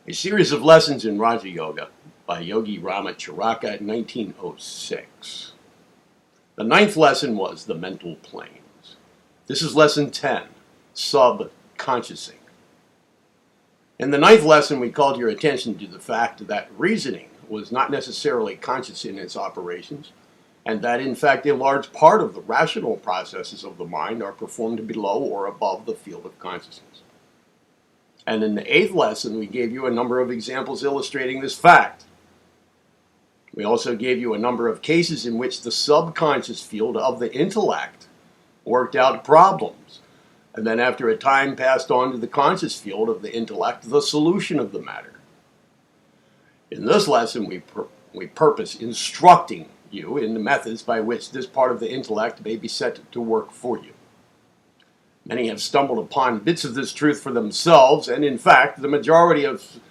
A series of lessons in Raja Yoga by Yogi Ramacharaka in 1906. The ninth lesson was the mental planes. This is lesson 10, subconsciousing. In the ninth lesson, we called your attention to the fact that reasoning was not necessarily conscious in its operations, and that in fact a large part of the rational processes of the mind are performed below or above the field of consciousness. And in the eighth lesson, we gave you a number of examples illustrating this fact. We also gave you a number of cases in which the subconscious field of the intellect worked out problems, and then after a time passed on to the conscious field of the intellect the solution of the matter. In this lesson, we purpose instructing you in the methods by which this part of the intellect may be set to work for you. Many have stumbled upon bits of this truth for themselves, and in fact, the majority of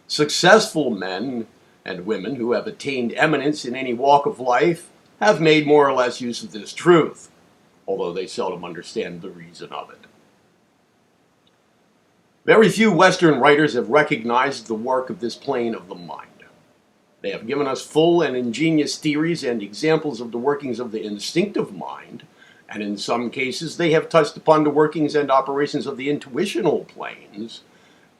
successful men and women who have attained eminence in any walk of life have made more or less use of this truth, although they seldom understand the reason of it. Very few Western writers have recognized the work of this plane of the mind. They have given us full and ingenious theories and examples of the workings of the instinctive mind, and in some cases they have touched upon the workings and operations of the intuitional planes,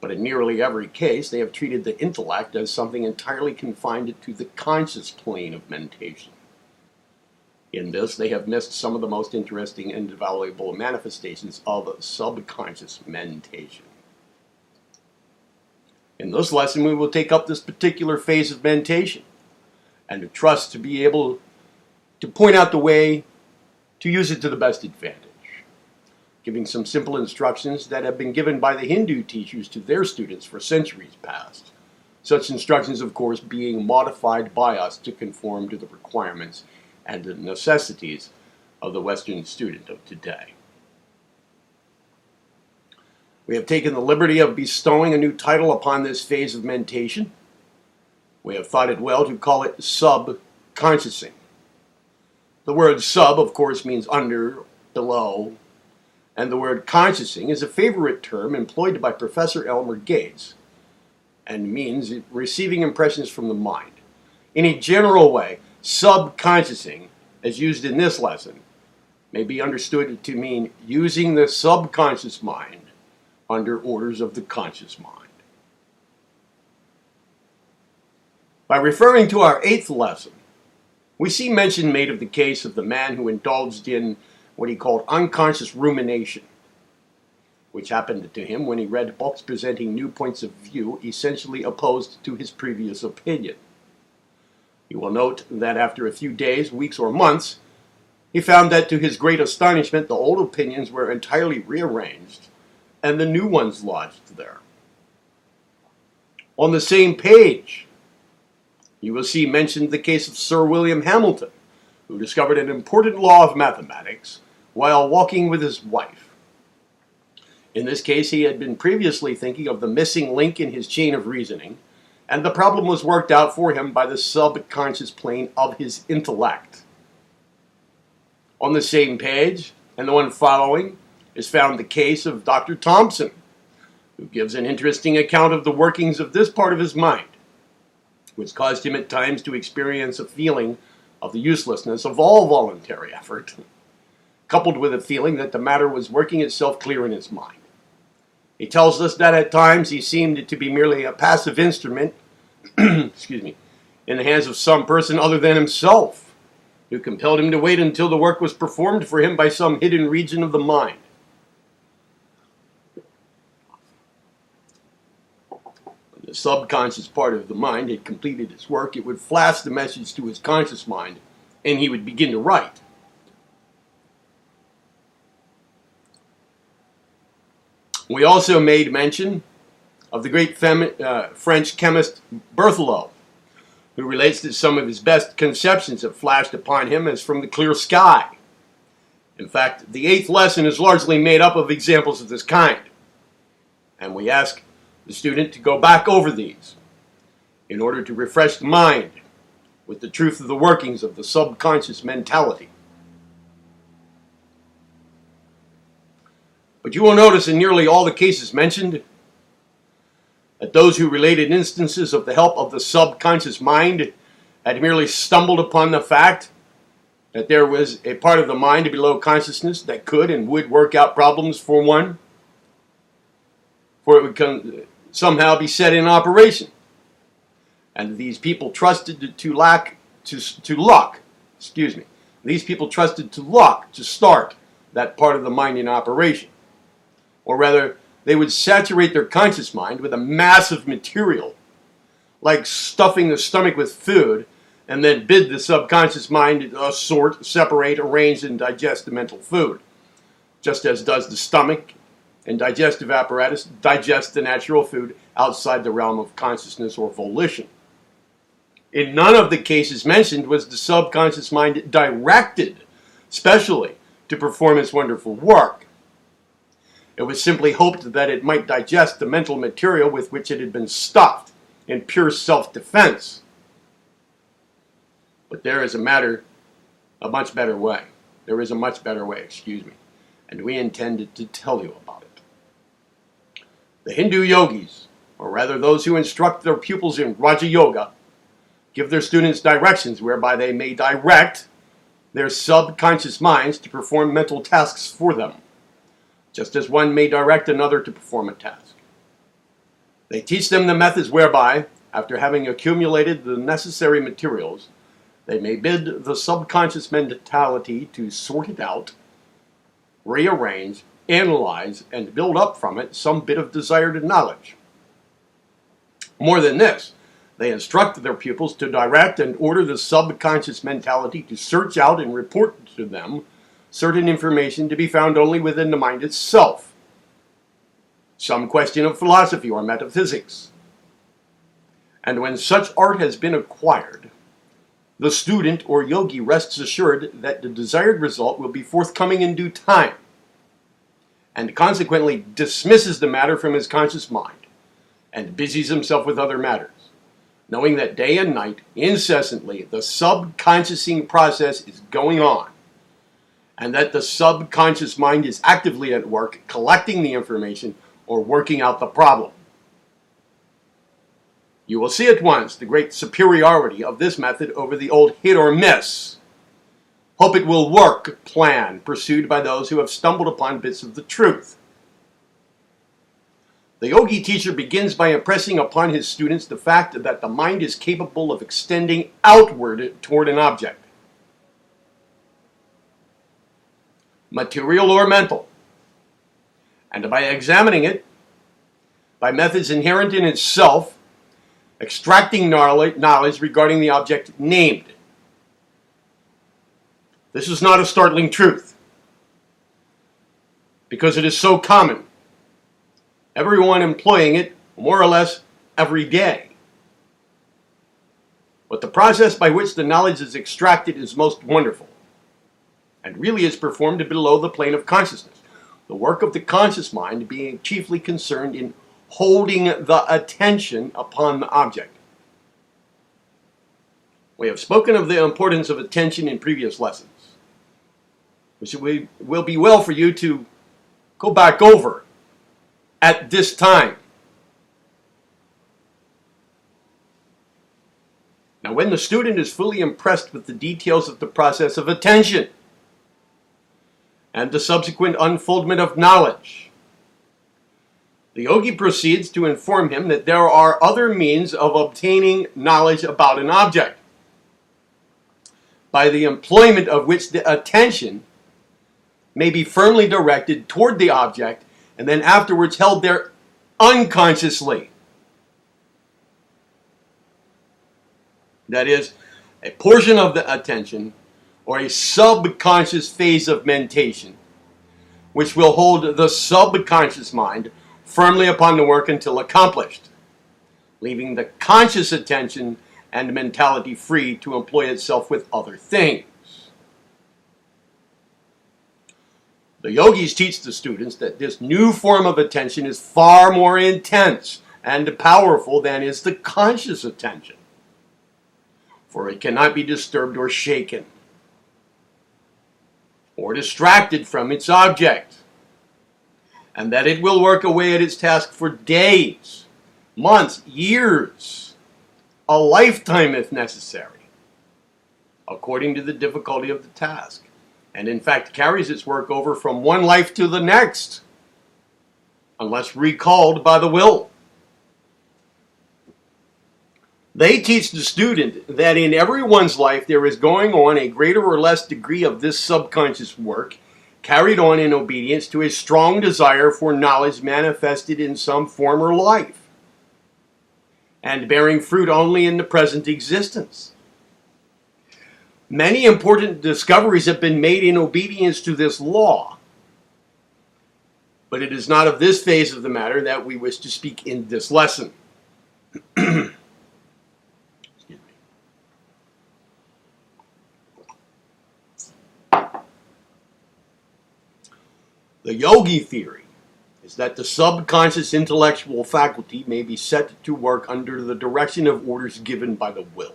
but in nearly every case they have treated the intellect as something entirely confined to the conscious plane of mentation. In this, they have missed some of the most interesting and valuable manifestations of subconscious mentation. In this lesson, we will take up this particular phase of mentation and trust to be able to point out the way to use it to the best advantage, giving some simple instructions that have been given by the Hindu teachers to their students for centuries past. Such instructions, of course, being modified by us to conform to the requirements and the necessities of the Western student of today. We have taken the liberty of bestowing a new title upon this phase of mentation. We have thought it well to call it subconsciousing. The word sub, of course, means under, below, and the word consciousing is a favorite term employed by Professor Elmer Gates and means receiving impressions from the mind. In a general way, subconsciousing, as used in this lesson, may be understood to mean using the subconscious mind under orders of the conscious mind. By referring to our eighth lesson, we see mention made of the case of the man who indulged in what he called unconscious rumination, which happened to him when he read books presenting new points of view essentially opposed to his previous opinion. You will note that after a few days, weeks, or months, he found that to his great astonishment, the old opinions were entirely rearranged and the new ones lodged there. On the same page, you will see mentioned the case of Sir William Hamilton, who discovered an important law of mathematics while walking with his wife. In this case, he had been previously thinking of the missing link in his chain of reasoning, and the problem was worked out for him by the subconscious plane of his intellect. On the same page, and the one following, is found the case of Dr. Thompson, who gives an interesting account of the workings of this part of his mind, which caused him at times to experience a feeling of the uselessness of all voluntary effort, coupled with a feeling that the matter was working itself clear in his mind. He tells us that at times he seemed to be merely a passive instrument in the hands of some person other than himself, who compelled him to wait until the work was performed for him by some hidden region of the mind. When the subconscious part of the mind had completed its work, it would flash the message to his conscious mind, and he would begin to write. We also made mention of the great French chemist Berthelot, who relates that some of his best conceptions have flashed upon him as from the clear sky. In fact, the eighth lesson is largely made up of examples of this kind, and we ask the student to go back over these in order to refresh the mind with the truth of the workings of the subconscious mentality. But you will notice in nearly all the cases mentioned that those who related instances of the help of the subconscious mind had merely stumbled upon the fact that there was a part of the mind below consciousness that could and would work out problems for one, for it would somehow be set in operation. And these people trusted to luck. These people trusted to luck to start that part of the mind in operation. Or rather, they would saturate their conscious mind with a massive material, like stuffing the stomach with food, and then bid the subconscious mind sort, separate, arrange, and digest the mental food, just as does the stomach and digestive apparatus digest the natural food outside the realm of consciousness or volition. In none of the cases mentioned was the subconscious mind directed specially to perform its wonderful work. It was simply hoped that it might digest the mental material with which it had been stuffed in pure self-defense. But there is a much better way, and we intended to tell you about it. The Hindu yogis, or rather those who instruct their pupils in Raja Yoga, give their students directions whereby they may direct their subconscious minds to perform mental tasks for them, just as one may direct another to perform a task. They teach them the methods whereby, after having accumulated the necessary materials, they may bid the subconscious mentality to sort it out, rearrange, analyze, and build up from it some bit of desired knowledge. More than this, they instruct their pupils to direct and order the subconscious mentality to search out and report to them certain information to be found only within the mind itself. Some question of philosophy or metaphysics. And when such art has been acquired, the student or yogi rests assured that the desired result will be forthcoming in due time, and consequently dismisses the matter from his conscious mind, and busies himself with other matters, knowing that day and night, incessantly, the subconsciousing process is going on, and that the subconscious mind is actively at work collecting the information or working out the problem. You will see at once the great superiority of this method over the old hit or miss, hope it will work plan pursued by those who have stumbled upon bits of the truth. The yogi teacher begins by impressing upon his students the fact that the mind is capable of extending outward toward an object, material or mental, and by examining it, by methods inherent in itself, extracting knowledge regarding the object named. This is not a startling truth, because it is so common, everyone employing it more or less every day. But the process by which the knowledge is extracted is most wonderful, and really is performed below the plane of consciousness, the work of the conscious mind being chiefly concerned in holding the attention upon the object. We have spoken of the importance of attention in previous lessons, which will be well for you to go back over at this time. Now, when the student is fully impressed with the details of the process of attention and the subsequent unfoldment of knowledge, the yogi proceeds to inform him that there are other means of obtaining knowledge about an object, by the employment of which the attention may be firmly directed toward the object and then afterwards held there unconsciously. That is, a portion of the attention or a subconscious phase of mentation, which will hold the subconscious mind firmly upon the work until accomplished, leaving the conscious attention and mentality free to employ itself with other things. The yogis teach the students that this new form of attention is far more intense and powerful than is the conscious attention, for it cannot be disturbed or shaken, or distracted from its object, and that it will work away at its task for days, months, years, a lifetime if necessary, according to the difficulty of the task, and in fact carries its work over from one life to the next, unless recalled by the will. They teach the student that in everyone's life there is going on a greater or less degree of this subconscious work carried on in obedience to a strong desire for knowledge manifested in some former life and bearing fruit only in the present existence. Many important discoveries have been made in obedience to this law, but it is not of this phase of the matter that we wish to speak in this lesson. The Yogi theory is that the subconscious intellectual faculty may be set to work under the direction of orders given by the will.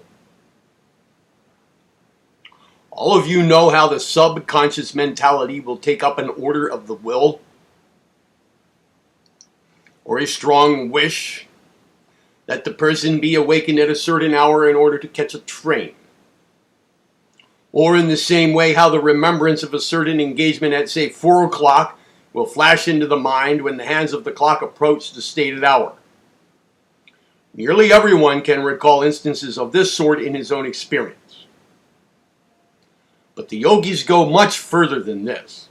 All of you know how the subconscious mentality will take up an order of the will, or a strong wish that the person be awakened at a certain hour in order to catch a train. Or in the same way how the remembrance of a certain engagement at, say, 4 o'clock will flash into the mind when the hands of the clock approach the stated hour. Nearly everyone can recall instances of this sort in his own experience. But the yogis go much further than this.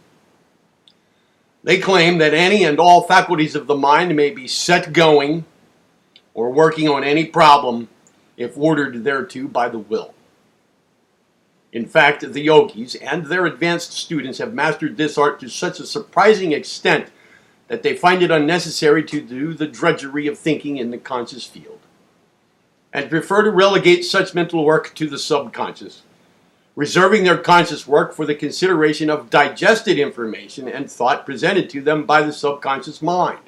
They claim that any and all faculties of the mind may be set going or working on any problem if ordered thereto by the will. In fact, the yogis and their advanced students have mastered this art to such a surprising extent that they find it unnecessary to do the drudgery of thinking in the conscious field, and prefer to relegate such mental work to the subconscious, reserving their conscious work for the consideration of digested information and thought presented to them by the subconscious mind.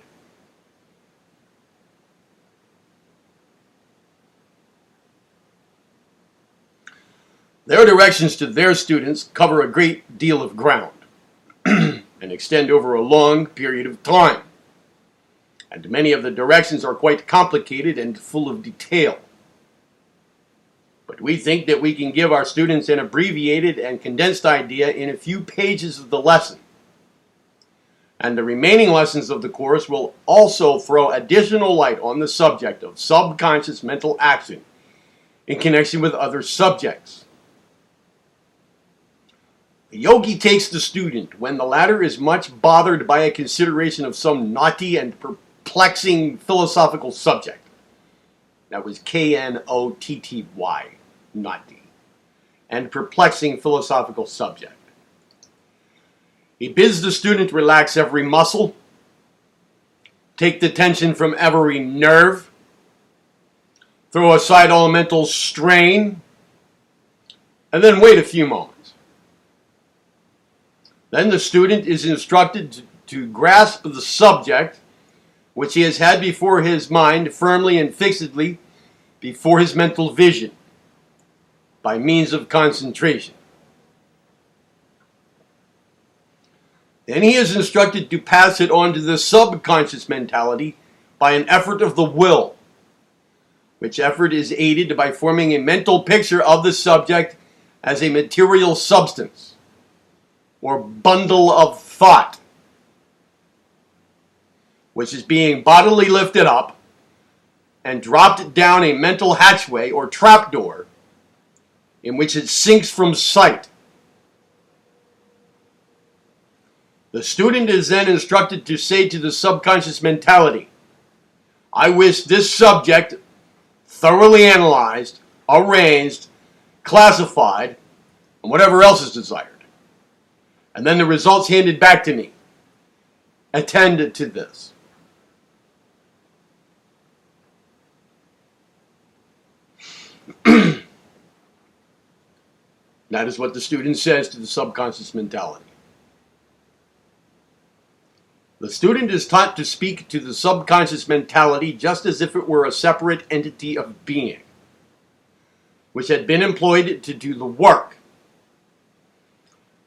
Their directions to their students cover a great deal of ground and extend over a long period of time. And many of the directions are quite complicated and full of detail. But we think that we can give our students an abbreviated and condensed idea in a few pages of the lesson. And the remaining lessons of the course will also throw additional light on the subject of subconscious mental action in connection with other subjects. The yogi takes the student when the latter is much bothered by a consideration of some knotty and perplexing philosophical subject. That was K-N-O-T-T-Y, knotty, and perplexing philosophical subject. He bids the student relax every muscle, take the tension from every nerve, throw aside all mental strain, and then wait a few moments. Then the student is instructed to grasp the subject which he has had before his mind firmly and fixedly before his mental vision by means of concentration. Then he is instructed to pass it on to the subconscious mentality by an effort of the will, which effort is aided by forming a mental picture of the subject as a material substance or bundle of thought, which is being bodily lifted up and dropped down a mental hatchway or trapdoor in which it sinks from sight. The student is then instructed to say to the subconscious mentality, I wish this subject thoroughly analyzed, arranged, classified, and whatever else is desired. And then the results handed back to me. Attend to this. That is what the student says to the subconscious mentality. The student is taught to speak to the subconscious mentality just as if it were a separate entity of being, which had been employed to do the work.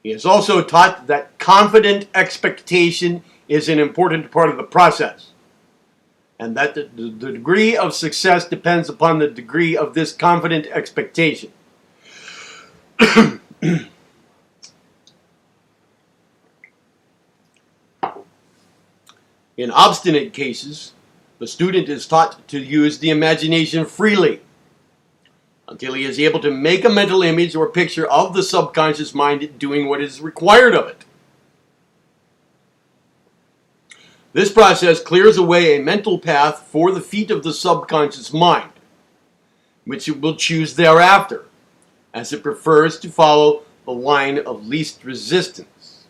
He is also taught that confident expectation is an important part of the process, and that the degree of success depends upon the degree of this confident expectation. In obstinate cases, the student is taught to use the imagination freely until he is able to make a mental image or picture of the subconscious mind doing what is required of it. This process clears away a mental path for the feet of the subconscious mind, which it will choose thereafter, as it prefers to follow the line of least resistance.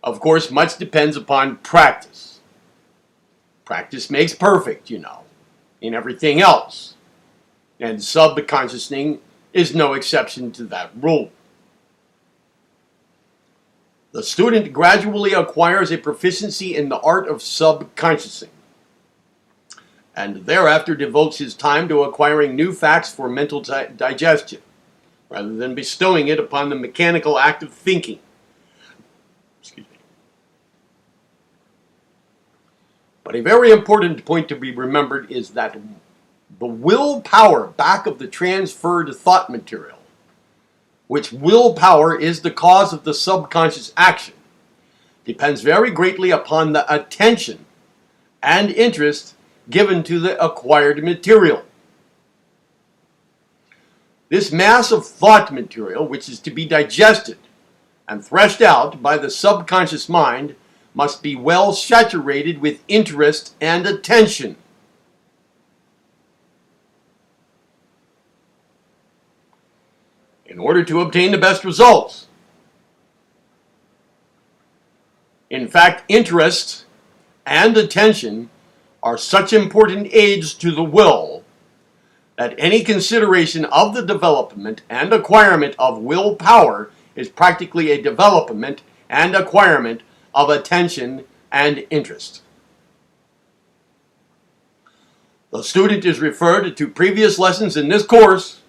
Of course, much depends upon practice. Practice makes perfect, in everything else. And subconsciousing is no exception to that rule. The student gradually acquires a proficiency in the art of subconsciousing, and thereafter devotes his time to acquiring new facts for mental digestion, rather than bestowing it upon the mechanical act of thinking. But a very important point to be remembered is that the willpower back of the transferred thought material, which willpower is the cause of the subconscious action, depends very greatly upon the attention and interest given to the acquired material. This mass of thought material, which is to be digested and threshed out by the subconscious mind, must be well saturated with interest and attention. In order to obtain the best results. In fact, interest and attention are such important aids to the will that any consideration of the development and acquirement of willpower is practically a development and acquirement of attention and interest. The student is referred to previous lessons in this course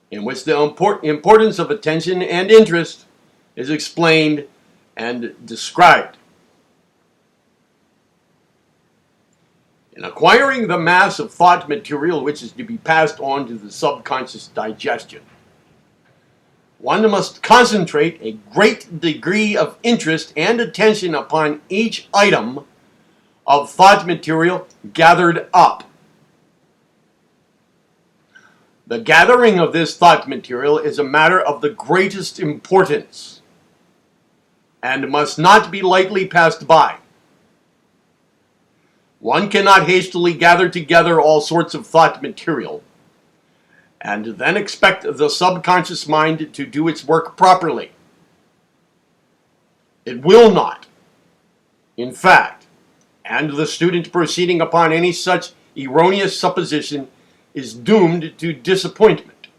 in which the importance of attention and interest is explained and described. In acquiring the mass of thought material which is to be passed on to the subconscious digestion, one must concentrate a great degree of interest and attention upon each item of thought material gathered up. The gathering of this thought material is a matter of the greatest importance and must not be lightly passed by. One cannot hastily gather together all sorts of thought material and then expect the subconscious mind to do its work properly. It will not, in fact, and the student proceeding upon any such erroneous supposition is doomed to disappointment.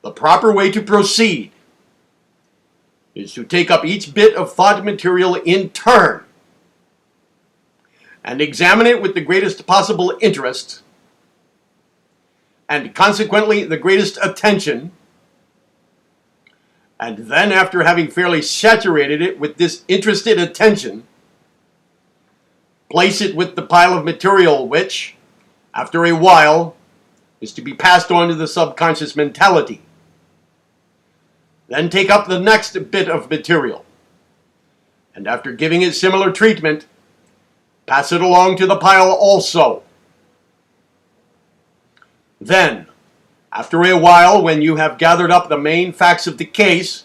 The proper way to proceed is to take up each bit of thought material in turn and examine it with the greatest possible interest and consequently the greatest attention, and then after having fairly saturated it with this interested attention, place it with the pile of material which, after a while, is to be passed on to the subconscious mentality. Then take up the next bit of material, and after giving it similar treatment, pass it along to the pile also. Then, after a while, when you have gathered up the main facts of the case,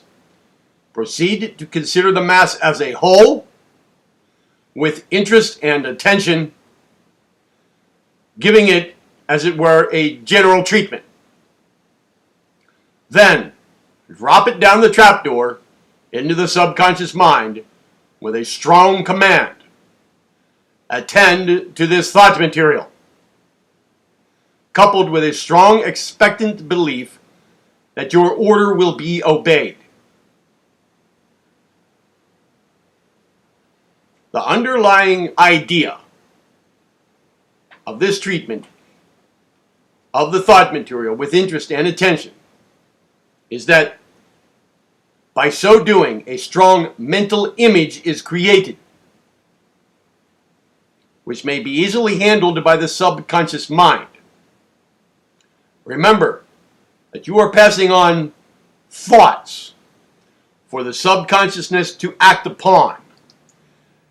proceed to consider the mass as a whole, with interest and attention, giving it, as it were, a general treatment. Then, drop it down the trapdoor into the subconscious mind with a strong command. Attend to this thought material, coupled with a strong expectant belief that your order will be obeyed. The underlying idea of this treatment of the thought material with interest and attention is that By so doing, a strong mental image is created, which may be easily handled by the subconscious mind. Remember that you are passing on thoughts for the subconsciousness to act upon.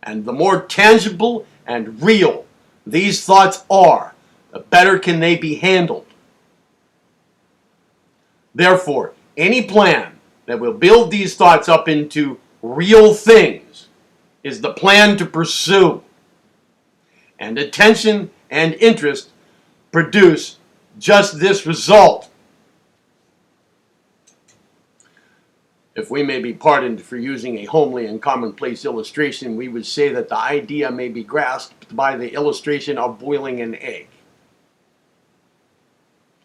And the more tangible and real these thoughts are, the better can they be handled. Therefore, any plan that will build these thoughts up into real things is the plan to pursue. And attention and interest produce just this result. If we may be pardoned for using a homely and commonplace illustration, we would say that the idea may be grasped by the illustration of boiling an egg,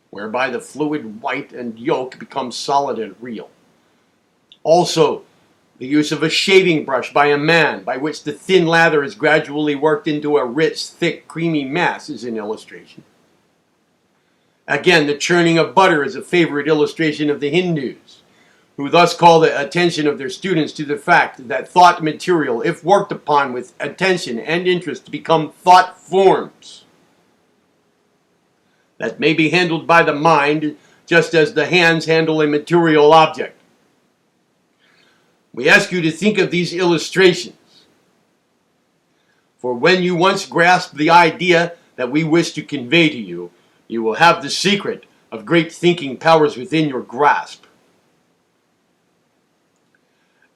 whereby the fluid white and yolk becomes solid and real. Also, the use of a shaving brush by a man, by which the thin lather is gradually worked into a rich, thick, creamy mass, is an illustration. Again, the churning of butter is a favorite illustration of the Hindus, who thus call the attention of their students to the fact that thought material, if worked upon with attention and interest, become thought forms that may be handled by the mind just as the hands handle a material object. We ask you to think of these illustrations, for when you once grasp the idea that we wish to convey to you, you will have the secret of great thinking powers within your grasp.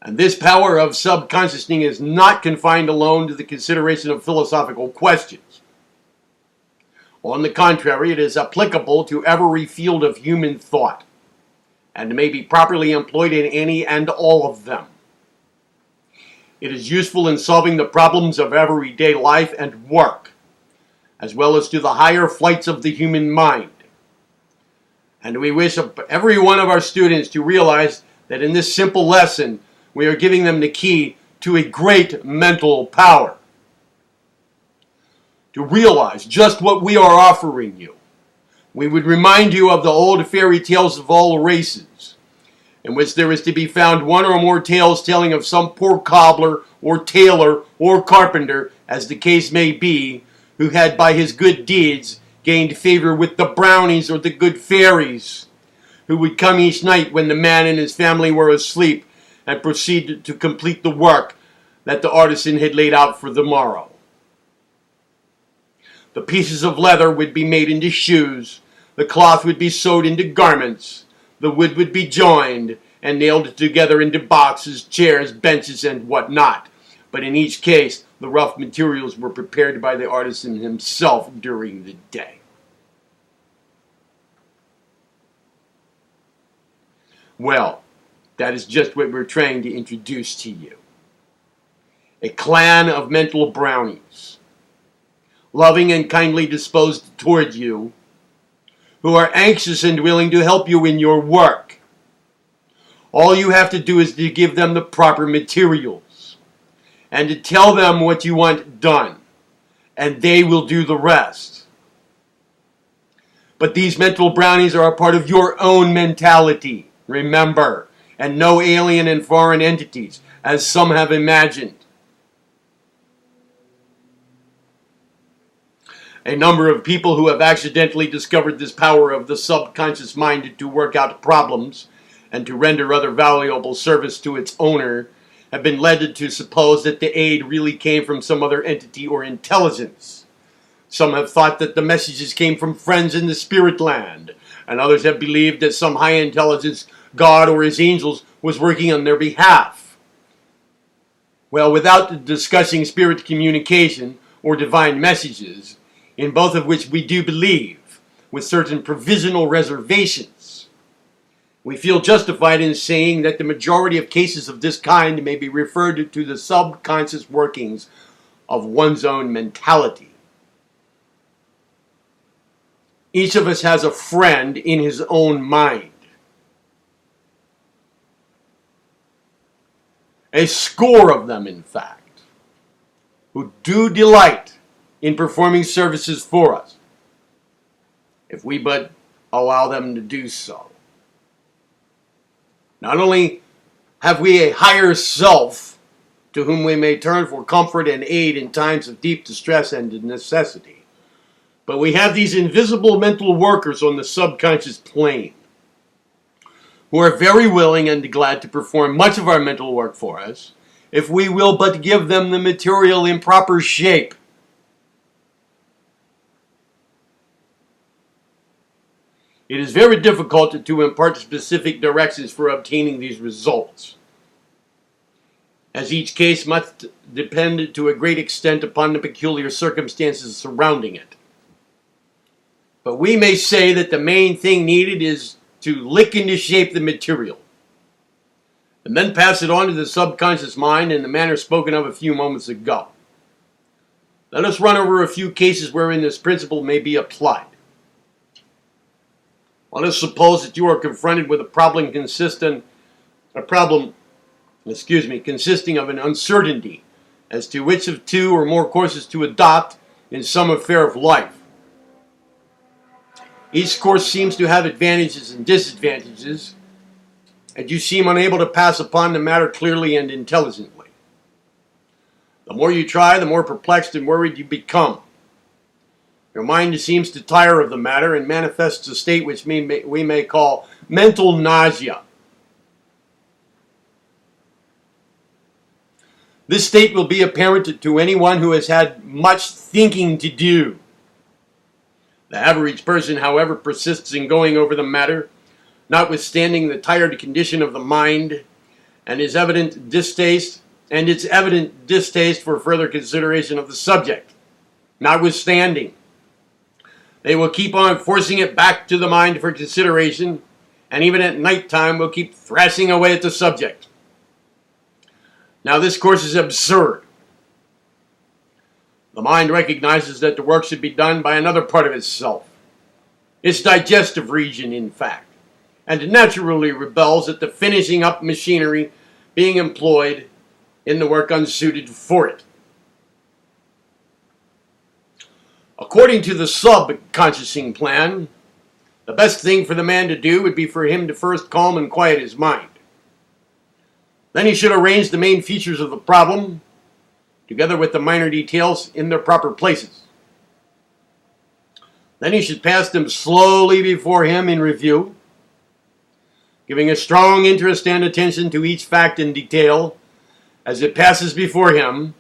And this power of subconsciousing is not confined alone to the consideration of philosophical questions. On the contrary, it is applicable to every field of human thought, and may be properly employed in any and all of them. It is useful in solving the problems of everyday life and work, as well as to the higher flights of the human mind. And we wish every one of our students to realize that in this simple lesson, we are giving them the key to a great mental power. To realize just what we are offering you, we would remind you of the old fairy tales of all races, in which there is to be found one or more tales telling of some poor cobbler or tailor or carpenter, as the case may be, who had by his good deeds gained favor with the brownies or the good fairies, who would come each night when the man and his family were asleep and proceed to complete the work that the artisan had laid out for the morrow. The pieces of leather would be made into shoes, the cloth would be sewed into garments, the wood would be joined and nailed together into boxes, chairs, benches, and what not. But in each case, the rough materials were prepared by the artisan himself during the day. Well, that is just what we're trying to introduce to you. A clan of mental brownies, loving and kindly disposed toward you, who are anxious and willing to help you in your work. All you have to do is to give them the proper materials and to tell them what you want done, and they will do the rest. But these mental brownies are a part of your own mentality, remember, and no alien and foreign entities, as some have imagined. A number of people who have accidentally discovered this power of the subconscious mind to work out problems and to render other valuable service to its owner have been led to suppose that the aid really came from some other entity or intelligence. Some have thought that the messages came from friends in the spirit land, and others have believed that some high intelligence, God or his angels, was working on their behalf. Well, without discussing spirit communication or divine messages, in both of which we do believe, with certain provisional reservations, we feel justified in saying that the majority of cases of this kind may be referred to the subconscious workings of one's own mentality. Each of us has a friend in his own mind. A score of them, in fact, who do delight in performing services for us, if we but allow them to do so. Not only have we a higher self to whom we may turn for comfort and aid in times of deep distress and necessity. But we have these invisible mental workers on the subconscious plane who are very willing and glad to perform much of our mental work for us if we will but give them the material in proper shape. It is very difficult to impart specific directions for obtaining these results, as each case must depend to a great extent upon the peculiar circumstances surrounding it. But we may say that the main thing needed is to lick into shape the material, and then pass it on to the subconscious mind in the manner spoken of a few moments ago. Let us run over a few cases wherein this principle may be applied. Let us suppose that you are confronted with a problem consisting of an uncertainty as to which of two or more courses to adopt in some affair of life. Each course seems to have advantages and disadvantages, and you seem unable to pass upon the matter clearly and intelligently. The more you try, the more perplexed and worried you become. Your mind seems to tire of the matter and manifests a state which we may call mental nausea. This state will be apparent to anyone who has had much thinking to do. The average person, however, persists in going over the matter, notwithstanding the tired condition of the mind and its evident distaste for further consideration of the subject. Notwithstanding, they will keep on forcing it back to the mind for consideration, and even at night time will keep thrashing away at the subject. Now this course is absurd. The mind recognizes that the work should be done by another part of itself, its digestive region in fact, and naturally rebels at the finishing up machinery being employed in the work unsuited for it. According to the subconsciousing plan, the best thing for the man to do would be for him to first calm and quiet his mind. Then he should arrange the main features of the problem, together with the minor details, in their proper places. Then he should pass them slowly before him in review, giving a strong interest and attention to each fact and detail as it passes before him,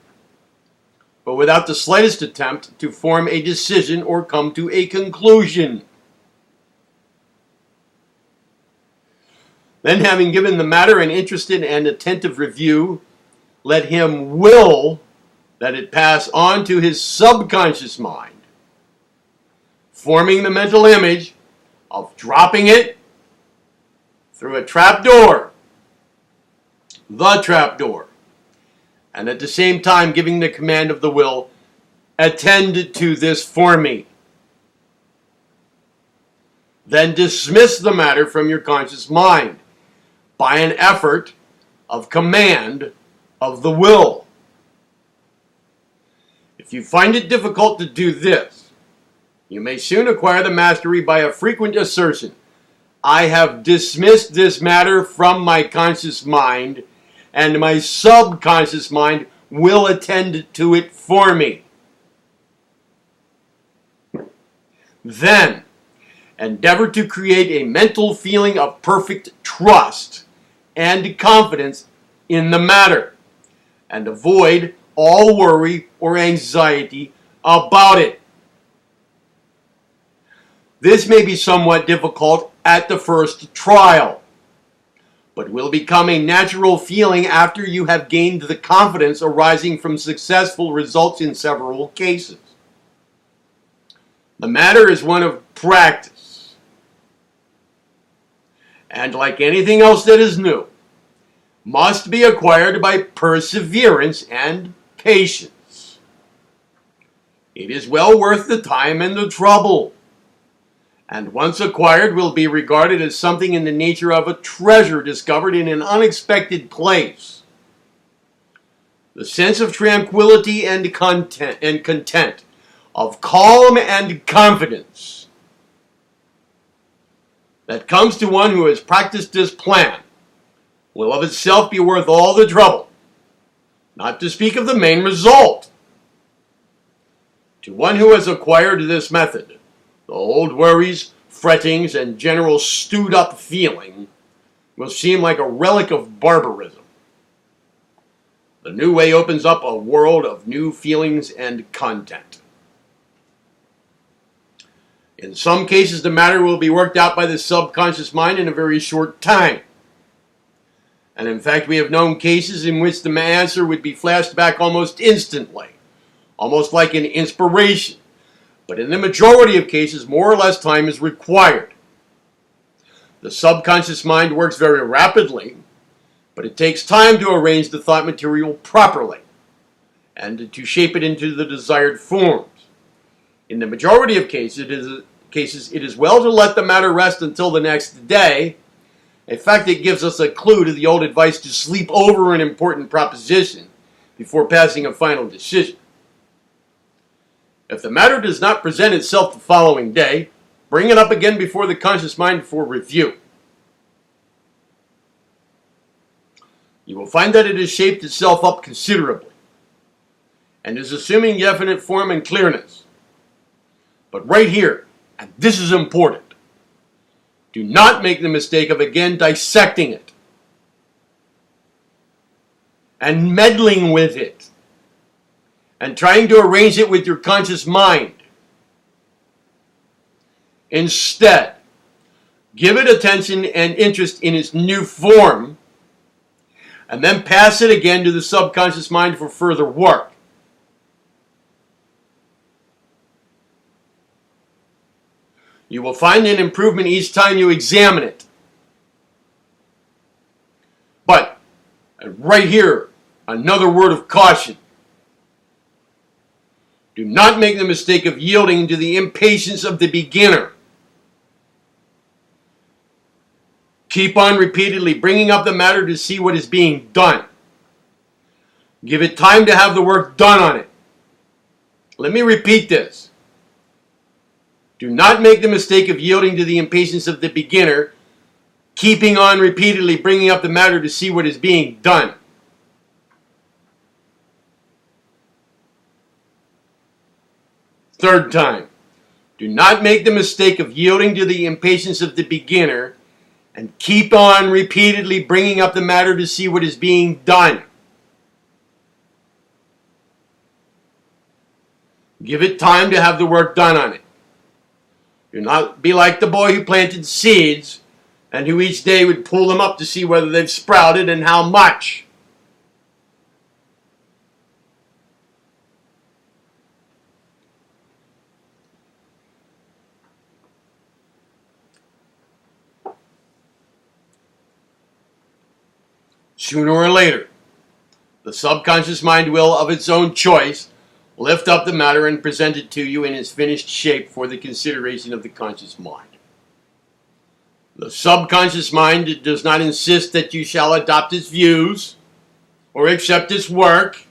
but without the slightest attempt to form a decision or come to a conclusion. Then, having given the matter an interested and attentive review, let him will that it pass on to his subconscious mind, forming the mental image of dropping it through a trapdoor, the trapdoor, and at the same time giving the command of the will, attend to this for me. Then dismiss the matter from your conscious mind by an effort of command of the will. If you find it difficult to do this, you may soon acquire the mastery by a frequent assertion, I have dismissed this matter from my conscious mind, and my subconscious mind will attend to it for me. Then, endeavor to create a mental feeling of perfect trust and confidence in the matter, and avoid all worry or anxiety about it. This may be somewhat difficult at the first trial, but will become a natural feeling after you have gained the confidence arising from successful results in several cases. The matter is one of practice, and like anything else that is new, must be acquired by perseverance and patience. It is well worth the time and the trouble, and once acquired will be regarded as something in the nature of a treasure discovered in an unexpected place. The sense of tranquility and content, of calm and confidence that comes to one who has practiced this plan will of itself be worth all the trouble, not to speak of the main result. To one who has acquired this method, the old worries, frettings, and general stewed-up feeling will seem like a relic of barbarism. The new way opens up a world of new feelings and content. In some cases, the matter will be worked out by the subconscious mind in a very short time. And in fact, we have known cases in which the answer would be flashed back almost instantly, almost like an inspiration. But in the majority of cases, more or less time is required. The subconscious mind works very rapidly, but it takes time to arrange the thought material properly and to shape it into the desired forms. In the majority of cases, it is well to let the matter rest until the next day. In fact, it gives us a clue to the old advice to sleep over an important proposition before passing a final decision. If the matter does not present itself the following day, bring it up again before the conscious mind for review. You will find that it has shaped itself up considerably and is assuming definite form and clearness. But right here, and this is important, do not make the mistake of again dissecting it and meddling with it and trying to arrange it with your conscious mind. Instead, give it attention and interest in its new form, and then pass it again to the subconscious mind for further work. You will find an improvement each time you examine it. But, right here, another word of caution. Do not make the mistake of yielding to the impatience of the beginner. Keep on repeatedly bringing up the matter to see what is being done. Give it time to have the work done on it. Let me repeat this. Do not make the mistake of yielding to the impatience of the beginner, keeping on repeatedly bringing up the matter to see what is being done. Third time, do not make the mistake of yielding to the impatience of the beginner and keep on repeatedly bringing up the matter to see what is being done. Give it time to have the work done on it. Do not be like the boy who planted seeds and who each day would pull them up to see whether they've sprouted and how much. Sooner or later, the subconscious mind will, of its own choice, lift up the matter and present it to you in its finished shape for the consideration of the conscious mind. The subconscious mind does not insist that you shall adopt its views or accept its work,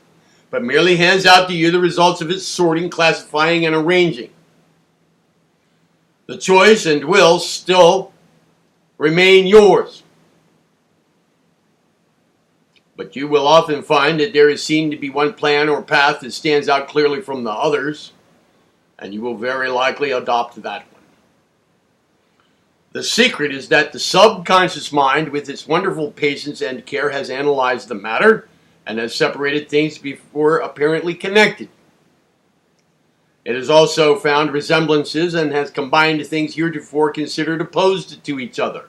but merely hands out to you the results of its sorting, classifying, and arranging. The choice and will still remain yours. But you will often find that there is seen to be one plan or path that stands out clearly from the others, and you will very likely adopt that one. The secret is that the subconscious mind, with its wonderful patience and care, has analyzed the matter and has separated things before apparently connected. It has also found resemblances and has combined things heretofore considered opposed to each other.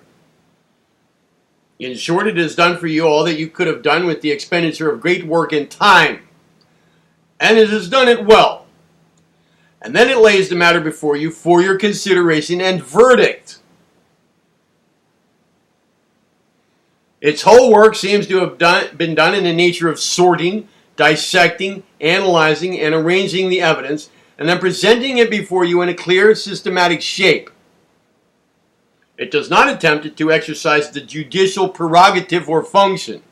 In short, it has done for you all that you could have done with the expenditure of great work and time. And it has done it well. And then it lays the matter before you for your consideration and verdict. Its whole work seems to have been done in the nature of sorting, dissecting, analyzing, and arranging the evidence, and then presenting it before you in a clear, systematic shape. It does not attempt to exercise the judicial prerogative or function,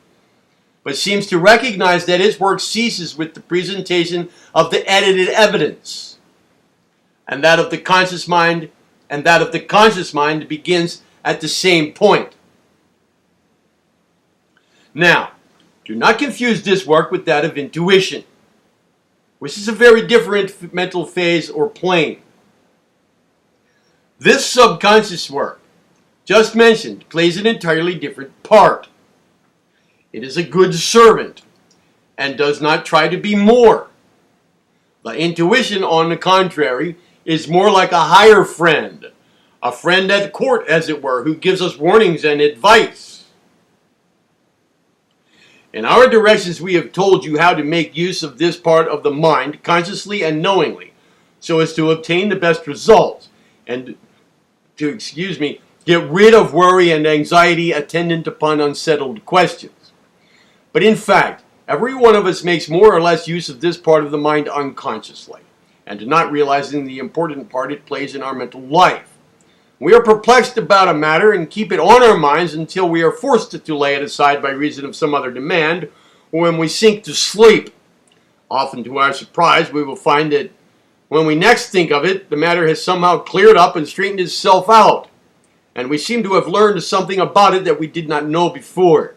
but seems to recognize that its work ceases with the presentation of the edited evidence, and that of the conscious mind begins at the same point. Now, do not confuse this work with that of intuition, which is a very different mental phase or plane. This subconscious work, just mentioned, plays an entirely different part. It is a good servant and does not try to be more. The intuition, on the contrary, is more like a higher friend, a friend at court, as it were, who gives us warnings and advice. In our directions, we have told you how to make use of this part of the mind consciously and knowingly, so as to obtain the best results and to, get rid of worry and anxiety attendant upon unsettled questions. But in fact, every one of us makes more or less use of this part of the mind unconsciously, and not realizing the important part it plays in our mental life. We are perplexed about a matter and keep it on our minds until we are forced to lay it aside by reason of some other demand, or when we sink to sleep. Often to our surprise, we will find that when we next think of it, the matter has somehow cleared up and straightened itself out, and we seem to have learned something about it that we did not know before.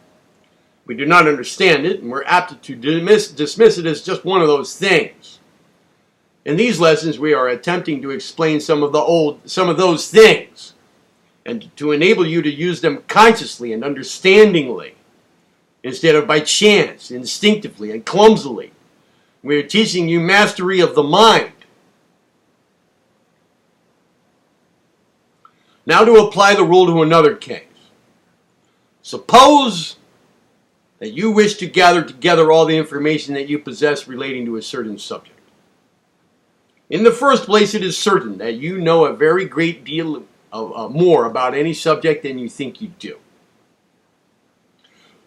We do not understand it, and we're apt to dismiss it as just one of those things. In these lessons, we are attempting to explain some of those things, and to enable you to use them consciously and understandingly, instead of by chance, instinctively, and clumsily. We are teaching you mastery of the mind. Now to apply the rule to another case. Suppose that you wish to gather together all the information that you possess relating to a certain subject. In the first place, it is certain that you know a very great deal more about any subject than you think you do.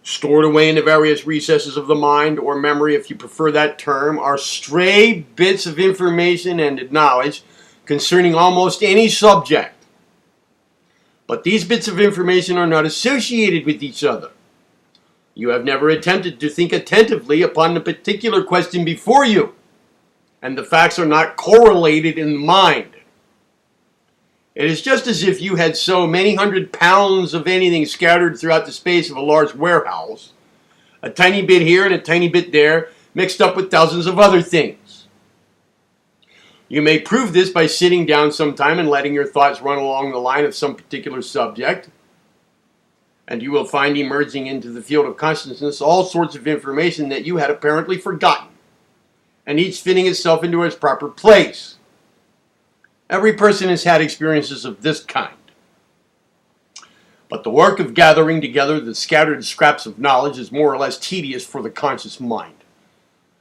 Stored away in the various recesses of the mind, or memory if you prefer that term, are stray bits of information and knowledge concerning almost any subject. But these bits of information are not associated with each other. You have never attempted to think attentively upon the particular question before you, and the facts are not correlated in the mind. It is just as if you had so many 100 pounds of anything scattered throughout the space of a large warehouse, a tiny bit here and a tiny bit there, mixed up with thousands of other things. You may prove this by sitting down sometime and letting your thoughts run along the line of some particular subject, and you will find emerging into the field of consciousness all sorts of information that you had apparently forgotten, and each fitting itself into its proper place. Every person has had experiences of this kind. But the work of gathering together the scattered scraps of knowledge is more or less tedious for the conscious mind.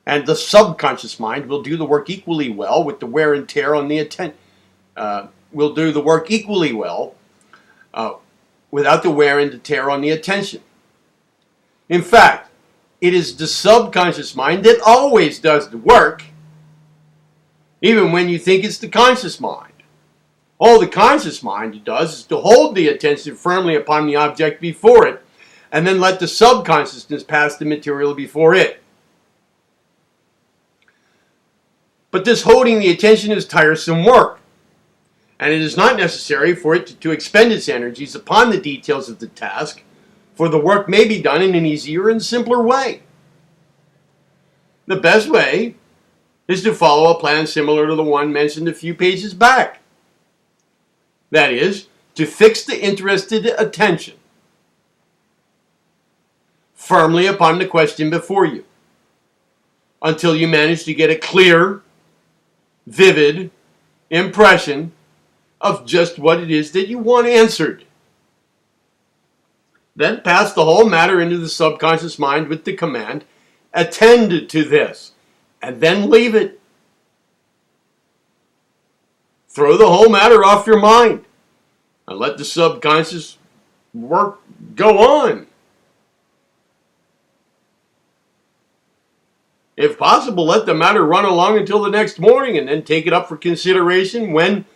And the subconscious mind will do the work equally well with the wear and tear on the without the wear and tear on the attention. In fact, it is the subconscious mind that always does the work, even when you think it's the conscious mind. All the conscious mind does is to hold the attention firmly upon the object before it, and then let the subconsciousness pass the material before it. But this holding the attention is tiresome work, and it is not necessary for it to expend its energies upon the details of the task, for the work may be done in an easier and simpler way. The best way is to follow a plan similar to the one mentioned a few pages back. That is, to fix the interested attention firmly upon the question before you, until you manage to get a clear, vivid impression of just what it is that you want answered. Then pass the whole matter into the subconscious mind with the command, attend to this, and then leave it. Throw the whole matter off your mind and let the subconscious work go on. If possible, let the matter run along until the next morning and then take it up for consideration when,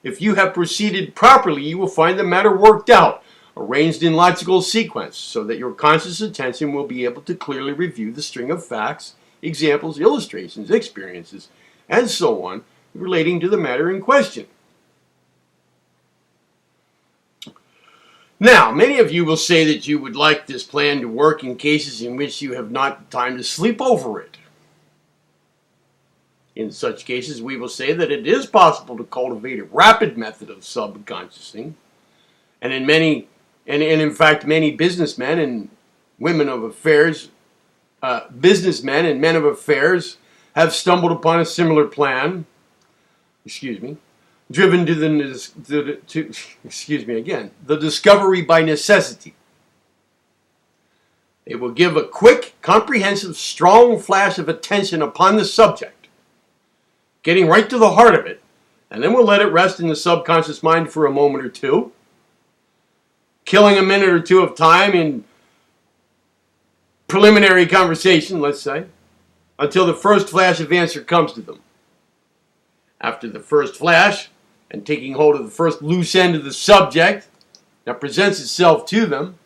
if you have proceeded properly, you will find the matter worked out, arranged in logical sequence, so that your conscious attention will be able to clearly review the string of facts, examples, illustrations, experiences, and so on, relating to the matter in question. Now, many of you will say that you would like this plan to work in cases in which you have not time to sleep over it. In such cases, we will say that it is possible to cultivate a rapid method of subconsciousing, and in fact, many businessmen and women of affairs, businessmen and men of affairs, have stumbled upon a similar plan. Driven to the discovery by necessity. They will give a quick, comprehensive, strong flash of attention upon the subject, getting right to the heart of it, and then we'll let it rest in the subconscious mind for a moment or two, killing a minute or two of time in preliminary conversation, let's say, until the first flash of answer comes to them. After the first flash, and taking hold of the first loose end of the subject that presents itself to them,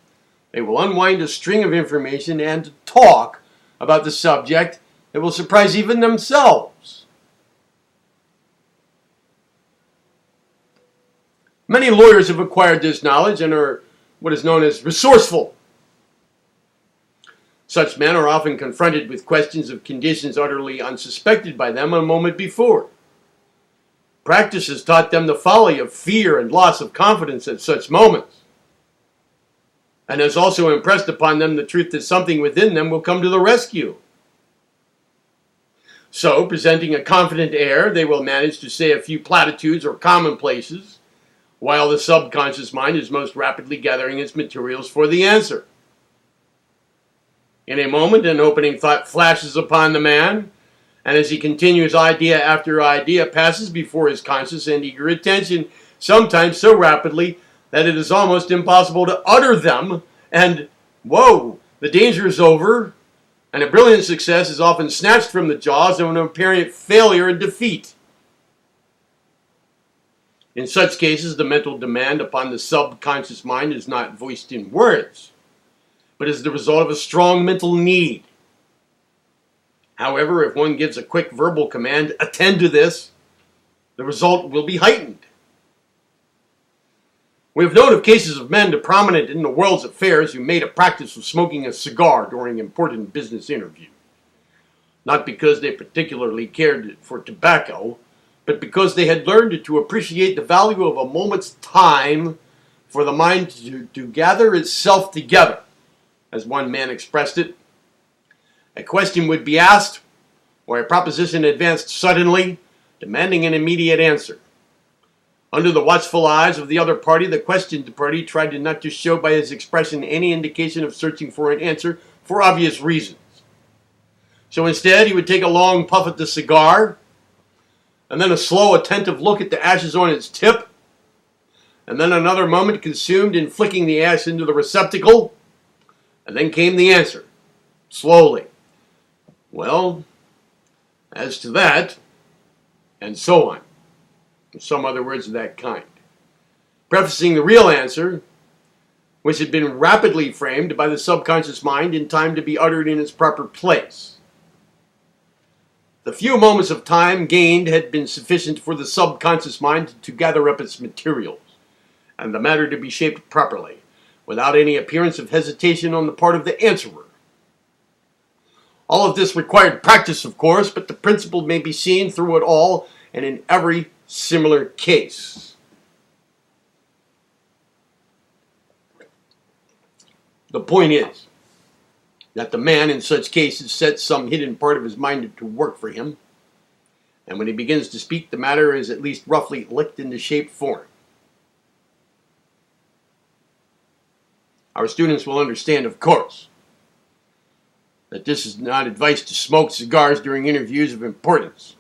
they will unwind a string of information and talk about the subject that will surprise even themselves. Many lawyers have acquired this knowledge and are what is known as resourceful. Such men are often confronted with questions of conditions utterly unsuspected by them a moment before. Practice has taught them the folly of fear and loss of confidence at such moments, and has also impressed upon them the truth that something within them will come to the rescue. So, presenting a confident air, they will manage to say a few platitudes or commonplaces, while the subconscious mind is most rapidly gathering its materials for the answer. In a moment, an opening thought flashes upon the man, and as he continues, idea after idea passes before his conscious and eager attention, sometimes so rapidly that it is almost impossible to utter them, and whoa, the danger is over, and a brilliant success is often snatched from the jaws of an apparent failure and defeat. In such cases, the mental demand upon the subconscious mind is not voiced in words, but is the result of a strong mental need. However, if one gives a quick verbal command, attend to this, the result will be heightened. We have known of cases of men prominent in the world's affairs who made a practice of smoking a cigar during important business interviews. Not because they particularly cared for tobacco, but because they had learned to appreciate the value of a moment's time for the mind to gather itself together, as one man expressed it. A question would be asked, or a proposition advanced suddenly, demanding an immediate answer. Under the watchful eyes of the other party, the questioned party tried not to show by his expression any indication of searching for an answer for obvious reasons. So instead, he would take a long puff at the cigar, and then a slow, attentive look at the ashes on its tip, and then another moment consumed in flicking the ash into the receptacle, and then came the answer, slowly. Well, as to that, and so on. Some other words of that kind. Prefacing the real answer, which had been rapidly framed by the subconscious mind in time to be uttered in its proper place. The few moments of time gained had been sufficient for the subconscious mind to gather up its materials, and the matter to be shaped properly, without any appearance of hesitation on the part of the answerer. All of this required practice, of course, but the principle may be seen through it all and in every similar case. The point is that the man in such cases sets some hidden part of his mind to work for him, and when he begins to speak, the matter is at least roughly licked into shape form. Our students will understand, of course, that this is not advice to smoke cigars during interviews of importance,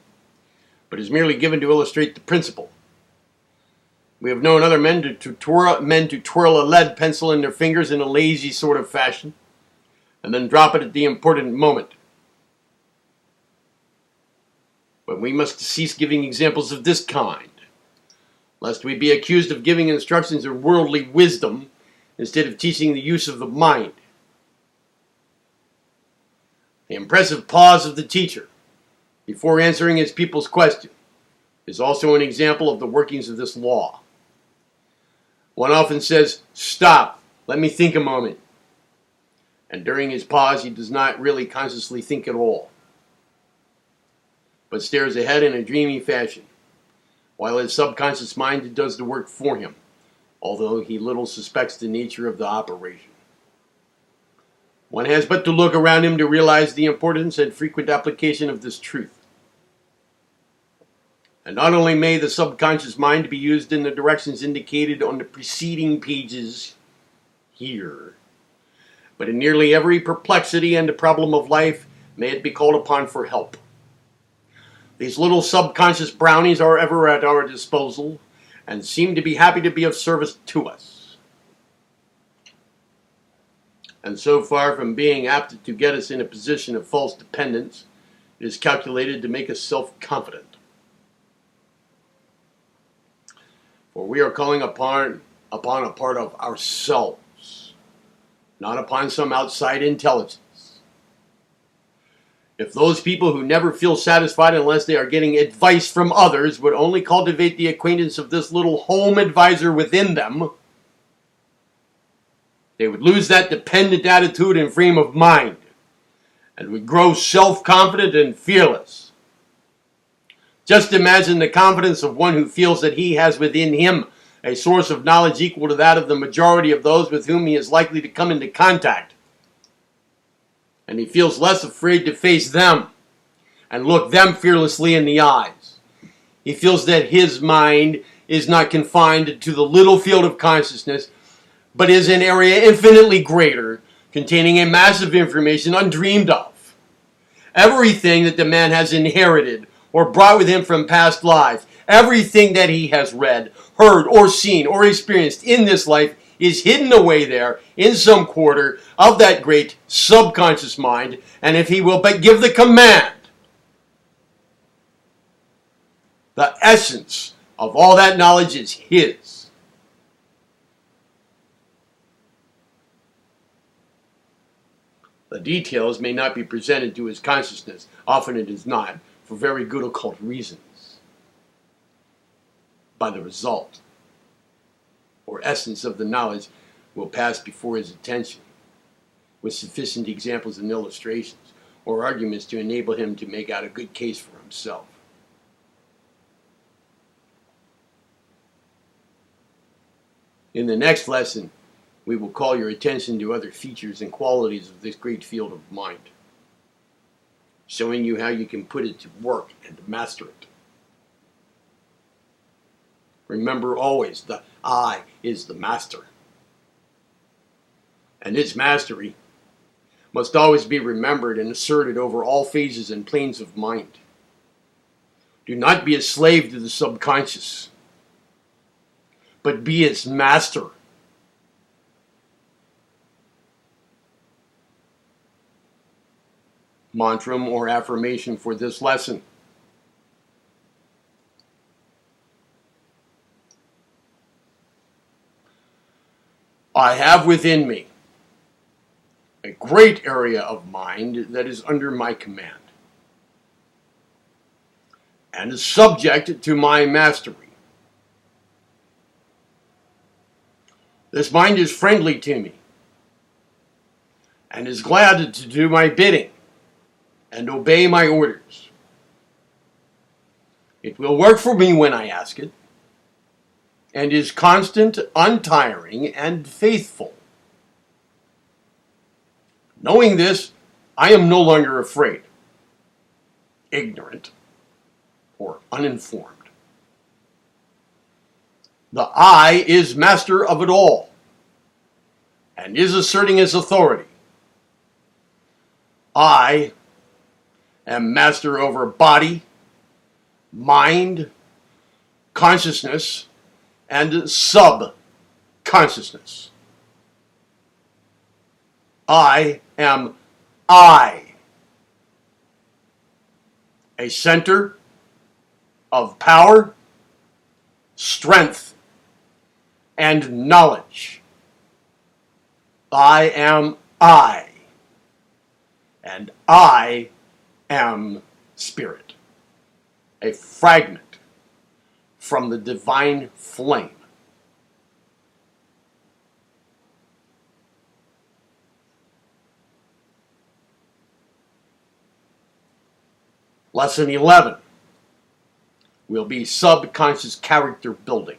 but is merely given to illustrate the principle. We have known other men to twirl a lead pencil in their fingers in a lazy sort of fashion, and then drop it at the important moment. But we must cease giving examples of this kind, lest we be accused of giving instructions of worldly wisdom instead of teaching the use of the mind. The impressive pause of the teacher before answering his pupil's question is also an example of the workings of this law. One often says, "Stop, let me think a moment." And during his pause, he does not really consciously think at all, but stares ahead in a dreamy fashion, while his subconscious mind does the work for him, although he little suspects the nature of the operation. One has but to look around him to realize the importance and frequent application of this truth. And not only may the subconscious mind be used in the directions indicated on the preceding pages here, but in nearly every perplexity and problem of life may it be called upon for help. These little subconscious brownies are ever at our disposal and seem to be happy to be of service to us. And so far from being apt to get us in a position of false dependence, it is calculated to make us self-confident. For we are calling upon a part of ourselves, not upon some outside intelligence. If those people who never feel satisfied unless they are getting advice from others would only cultivate the acquaintance of this little home advisor within them, they would lose that dependent attitude and frame of mind, and would grow self-confident and fearless. Just imagine the confidence of one who feels that he has within him a source of knowledge equal to that of the majority of those with whom he is likely to come into contact. And he feels less afraid to face them and look them fearlessly in the eyes. He feels that his mind is not confined to the little field of consciousness, but is an area infinitely greater, containing a mass of information undreamed of. Everything that the man has inherited or brought with him from past lives, everything that he has read, heard, or seen, or experienced in this life is hidden away there in some quarter of that great subconscious mind, and if he will but give the command, the essence of all that knowledge is his. The details may not be presented to his consciousness, often it is not, for very good occult reasons. By the result, or essence of the knowledge, will pass before his attention, with sufficient examples and illustrations, or arguments to enable him to make out a good case for himself. In the next lesson, we will call your attention to other features and qualities of this great field of mind, showing you how you can put it to work and master it. Remember always, the I is the master. And its mastery must always be remembered and asserted over all phases and planes of mind. Do not be a slave to the subconscious, but be its master. Mantra or affirmation for this lesson. I have within me a great area of mind that is under my command and is subject to my mastery. This mind is friendly to me and is glad to do my bidding and obey my orders. It will work for me when I ask it, and is constant, untiring, and faithful. Knowing this, I am no longer afraid, ignorant, or uninformed. The I is master of it all, and is asserting his authority. I am master over body, mind, consciousness, and subconsciousness. I am I, a center of power, strength, and knowledge. I am I, and I am spirit, a fragment from the divine flame. Lesson 11 will be subconscious character building.